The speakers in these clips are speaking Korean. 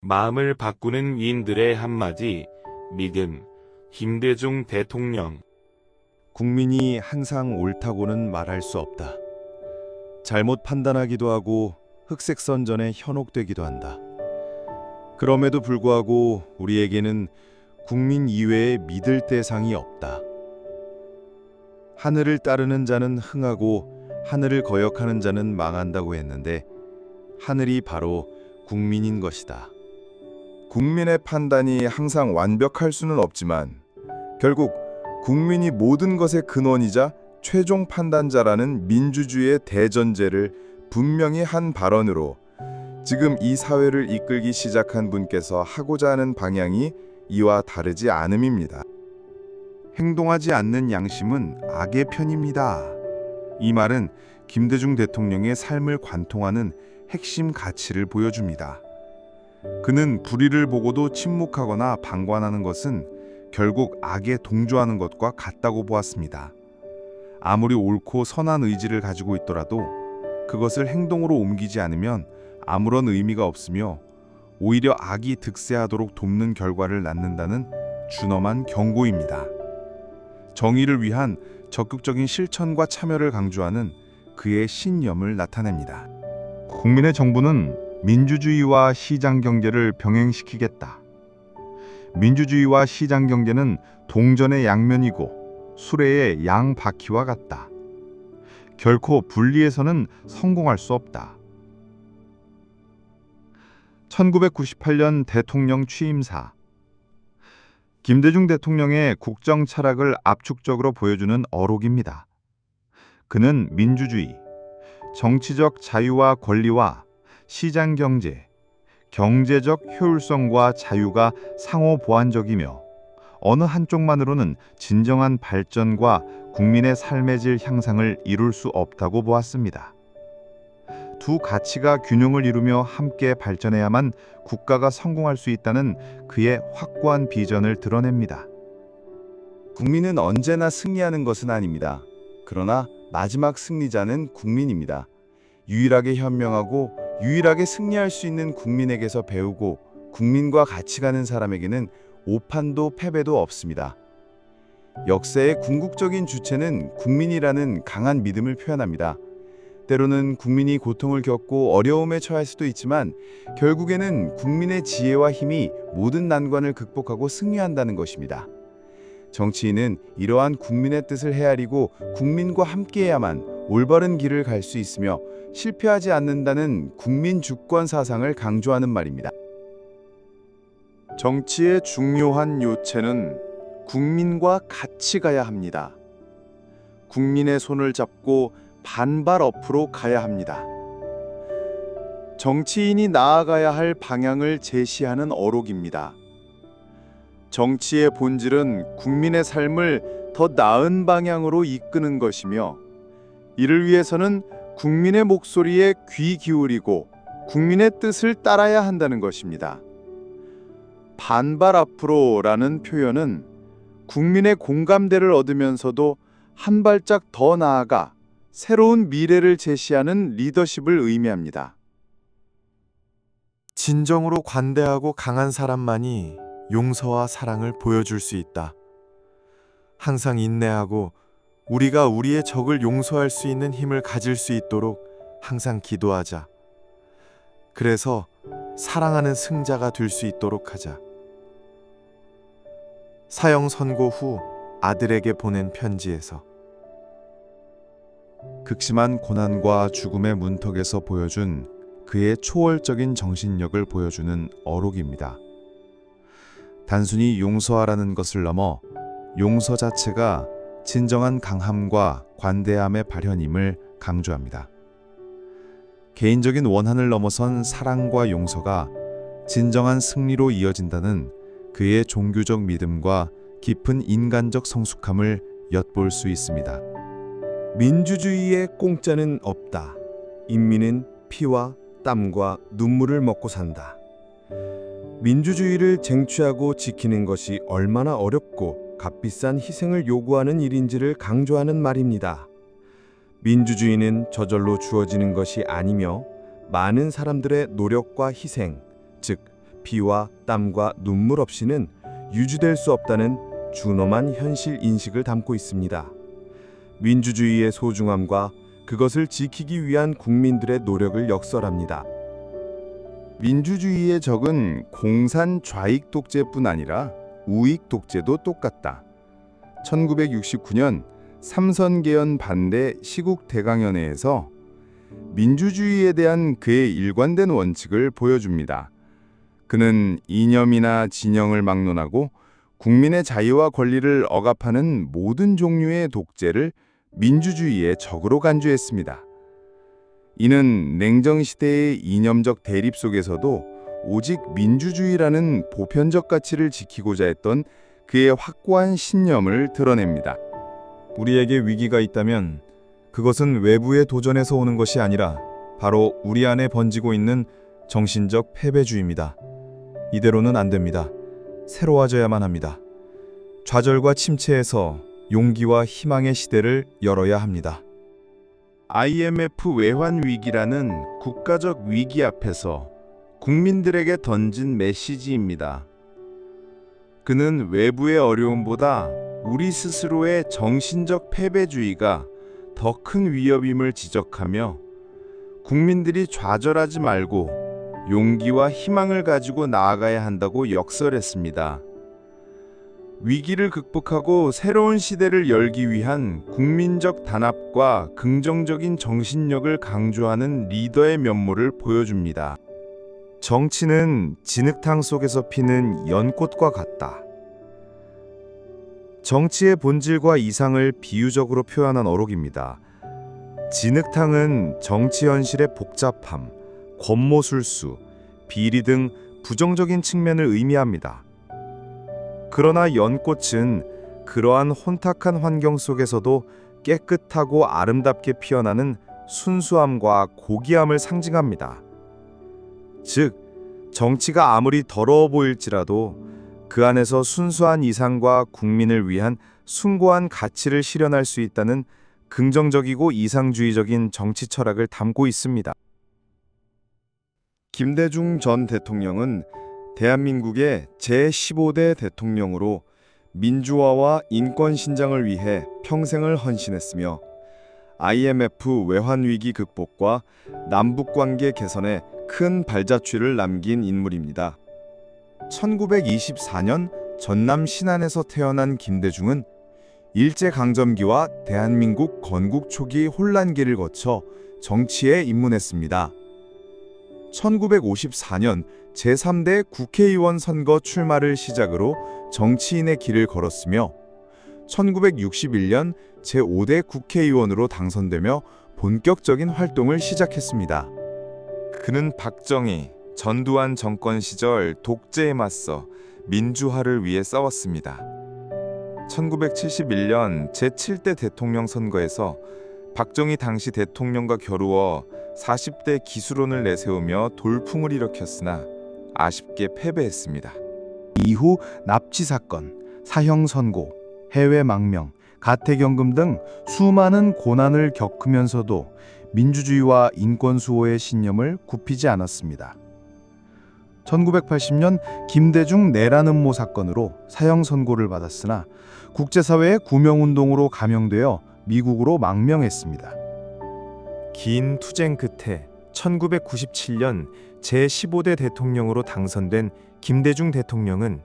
마음을 바꾸는 위인들의 한마디, 믿음, 김대중 대통령. 국민이 항상 옳다고는 말할 수 없다. 잘못 판단하기도 하고 흑색 선전에 현혹되기도 한다. 그럼에도 불구하고 우리에게는 국민 이외에 믿을 대상이 없다. 하늘을 따르는 자는 흥하고 하늘을 거역하는 자는 망한다고 했는데 하늘이 바로 국민인 것이다. 국민의 판단이 항상 완벽할 수는 없지만 결국 국민이 모든 것의 근원이자 최종 판단자라는 민주주의의 대전제를 분명히 한 발언으로 지금 이 사회를 이끌기 시작한 분께서 하고자 하는 방향이 이와 다르지 않음입니다. 행동하지 않는 양심은 악의 편입니다. 이 말은 김대중 대통령의 삶을 관통하는 핵심 가치를 보여줍니다. 그는 불의를 보고도 침묵하거나 방관하는 것은 결국 악에 동조하는 것과 같다고 보았습니다. 아무리 옳고 선한 의지를 가지고 있더라도 그것을 행동으로 옮기지 않으면 아무런 의미가 없으며 오히려 악이 득세하도록 돕는 결과를 낳는다는 준엄한 경고입니다. 정의를 위한 적극적인 실천과 참여를 강조하는 그의 신념을 나타냅니다. 국민의 정부는 민주주의와 시장 경제를 병행시키겠다. 민주주의와 시장 경제는 동전의 양면이고 수레의 양바퀴와 같다. 결코 분리해서는 성공할 수 없다. 1998년 대통령 취임사. 김대중 대통령의 국정 철학을 압축적으로 보여주는 어록입니다. 그는 민주주의, 정치적 자유와 권리와 시장 경제, 경제적 효율성과 자유가 상호 보완적이며 어느 한쪽만으로는 진정한 발전과 국민의 삶의 질 향상을 이룰 수 없다고 보았습니다. 두 가치가 균형을 이루며 함께 발전해야만 국가가 성공할 수 있다는 그의 확고한 비전을 드러냅니다. 국민은 언제나 승리하는 것은 아닙니다. 그러나 마지막 승리자는 국민입니다. 유일하게 현명하고 유일하게 승리할 수 있는 국민에게서 배우고 국민과 같이 가는 사람에게는 오판도 패배도 없습니다. 역사의 궁극적인 주체는 국민이라는 강한 믿음을 표현합니다. 때로는 국민이 고통을 겪고 어려움에 처할 수도 있지만 결국에는 국민의 지혜와 힘이 모든 난관을 극복하고 승리한다는 것입니다. 정치인은 이러한 국민의 뜻을 헤아리고 국민과 함께해야만 올바른 길을 갈 수 있으며 실패하지 않는다는 국민 주권 사상을 강조하는 말입니다. 정치의 중요한 요체는 국민과 같이 가야 합니다. 국민의 손을 잡고 반발 앞으로 가야 합니다. 정치인이 나아가야 할 방향을 제시하는 어록입니다. 정치의 본질은 국민의 삶을 더 나은 방향으로 이끄는 것이며 이를 위해서는 국민의 목소리에 귀 기울이고 국민의 뜻을 따라야 한다는 것입니다. 반발 앞으로라는 표현은 국민의 공감대를 얻으면서도 한 발짝 더 나아가 새로운 미래를 제시하는 리더십을 의미합니다. 진정으로 관대하고 강한 사람만이 용서와 사랑을 보여줄 수 있다. 항상 인내하고 우리가 우리의 적을 용서할 수 있는 힘을 가질 수 있도록 항상 기도하자. 그래서 사랑하는 승자가 될 수 있도록 하자. 사형 선고 후 아들에게 보낸 편지에서. 극심한 고난과 죽음의 문턱에서 보여준 그의 초월적인 정신력을 보여주는 어록입니다. 단순히 용서하라는 것을 넘어 용서 자체가 진정한 강함과 관대함의 발현임을 강조합니다. 개인적인 원한을 넘어선 사랑과 용서가 진정한 승리로 이어진다는 그의 종교적 믿음과 깊은 인간적 성숙함을 엿볼 수 있습니다. 민주주의에 공짜는 없다. 인민은 피와 땀과 눈물을 먹고 산다. 민주주의를 쟁취하고 지키는 것이 얼마나 어렵고 값비싼 희생을 요구하는 일인지를 강조하는 말입니다. 민주주의는 저절로 주어지는 것이 아니며 많은 사람들의 노력과 희생, 즉 피와 땀과 눈물 없이는 유지될 수 없다는 준엄한 현실 인식을 담고 있습니다. 민주주의의 소중함과 그것을 지키기 위한 국민들의 노력을 역설합니다. 민주주의의 적은 공산 좌익 독재뿐 아니라 우익 독재도 똑같다. 1969년 삼선개헌 반대 시국 대강연회에서 민주주의에 대한 그의 일관된 원칙을 보여줍니다. 그는 이념이나 진영을 막론하고 국민의 자유와 권리를 억압하는 모든 종류의 독재를 민주주의의 적으로 간주했습니다. 이는 냉정시대의 이념적 대립 속에서도 오직 민주주의라는 보편적 가치를 지키고자 했던 그의 확고한 신념을 드러냅니다. 우리에게 위기가 있다면 그것은 외부의 도전에서 오는 것이 아니라 바로 우리 안에 번지고 있는 정신적 패배주의입니다. 이대로는 안 됩니다. 새로워져야만 합니다. 좌절과 침체에서 용기와 희망의 시대를 열어야 합니다. IMF 외환 위기라는 국가적 위기 앞에서 국민들에게 던진 메시지입니다. 그는 외부의 어려움보다 우리 스스로의 정신적 패배주의가 더 큰 위협임을 지적하며 국민들이 좌절하지 말고 용기와 희망을 가지고 나아가야 한다고 역설했습니다. 위기를 극복하고 새로운 시대를 열기 위한 국민적 단합과 긍정적인 정신력을 강조하는 리더의 면모를 보여줍니다. 정치는 진흙탕 속에서 피는 연꽃과 같다. 정치의 본질과 이상을 비유적으로 표현한 어록입니다. 진흙탕은 정치 현실의 복잡함, 권모술수, 비리 등 부정적인 측면을 의미합니다. 그러나 연꽃은 그러한 혼탁한 환경 속에서도 깨끗하고 아름답게 피어나는 순수함과 고귀함을 상징합니다. 즉, 정치가 아무리 더러워 보일지라도 그 안에서 순수한 이상과 국민을 위한 숭고한 가치를 실현할 수 있다는 긍정적이고 이상주의적인 정치 철학을 담고 있습니다. 김대중 전 대통령은 대한민국의 제15대 대통령으로 민주화와 인권 신장을 위해 평생을 헌신했으며 IMF 외환위기 극복과 남북관계 개선에 큰 발자취를 남긴 인물입니다. 1924년 전남 신안에서 태어난 김대중은 일제강점기와 대한민국 건국 초기 혼란기를 거쳐 정치에 입문했습니다. 1954년 제3대 국회의원 선거 출마를 시작으로 정치인의 길을 걸었으며 1961년 제5대 국회의원으로 당선되며 본격적인 활동을 시작했습니다. 그는 박정희, 전두환 정권 시절 독재에 맞서 민주화를 위해 싸웠습니다. 1971년 제7대 대통령 선거에서 박정희 당시 대통령과 겨루어 40대 기수론을 내세우며 돌풍을 일으켰으나 아쉽게 패배했습니다. 이후 납치 사건, 사형 선고, 해외 망명, 가택연금 등 수많은 고난을 겪으면서도 민주주의와 인권 수호의 신념을 굽히지 않았습니다. 1980년 김대중 내란 음모 사건으로 사형 선고를 받았으나 국제사회의 구명운동으로 감형되어 미국으로 망명했습니다. 긴 투쟁 끝에 1997년 제15대 대통령으로 당선된 김대중 대통령은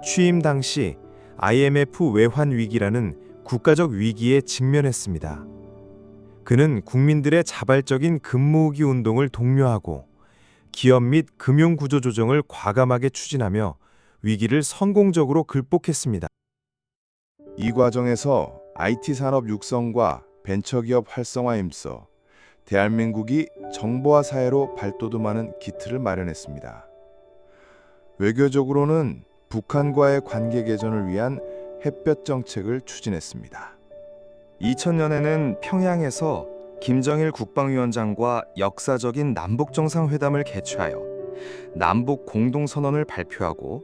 취임 당시 IMF 외환 위기라는 국가적 위기에 직면했습니다. 그는 국민들의 자발적인 근무후기 운동을 독려하고 기업 및 금융 구조 조정을 과감하게 추진하며 위기를 성공적으로 극복했습니다. 이 과정에서 IT 산업 육성과 벤처기업 활성화에 힘써 대한민국이 정보화 사회로 발돋움하는 기틀을 마련했습니다. 외교적으로는 북한과의 관계 개선을 위한 햇볕 정책을 추진했습니다. 2000년에는 평양에서 김정일 국방위원장과 역사적인 남북정상회담을 개최하여 남북 공동선언을 발표하고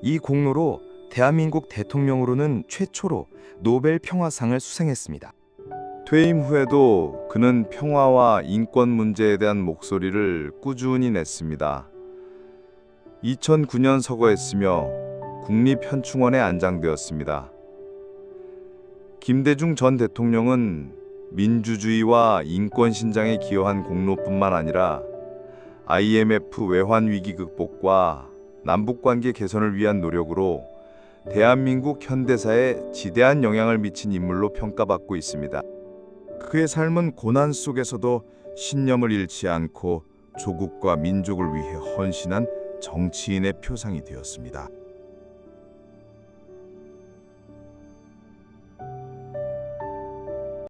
이 공로로 대한민국 대통령으로는 최초로 노벨 평화상을 수상했습니다. 퇴임 후에도 그는 평화와 인권 문제에 대한 목소리를 꾸준히 냈습니다. 2009년 서거했으며 국립현충원에 안장되었습니다. 김대중 전 대통령은 민주주의와 인권 신장에 기여한 공로뿐만 아니라 IMF 외환 위기 극복과 남북 관계 개선을 위한 노력으로 대한민국 현대사에 지대한 영향을 미친 인물로 평가받고 있습니다. 그의 삶은 고난 속에서도 신념을 잃지 않고 조국과 민족을 위해 헌신한 정치인의 표상이 되었습니다.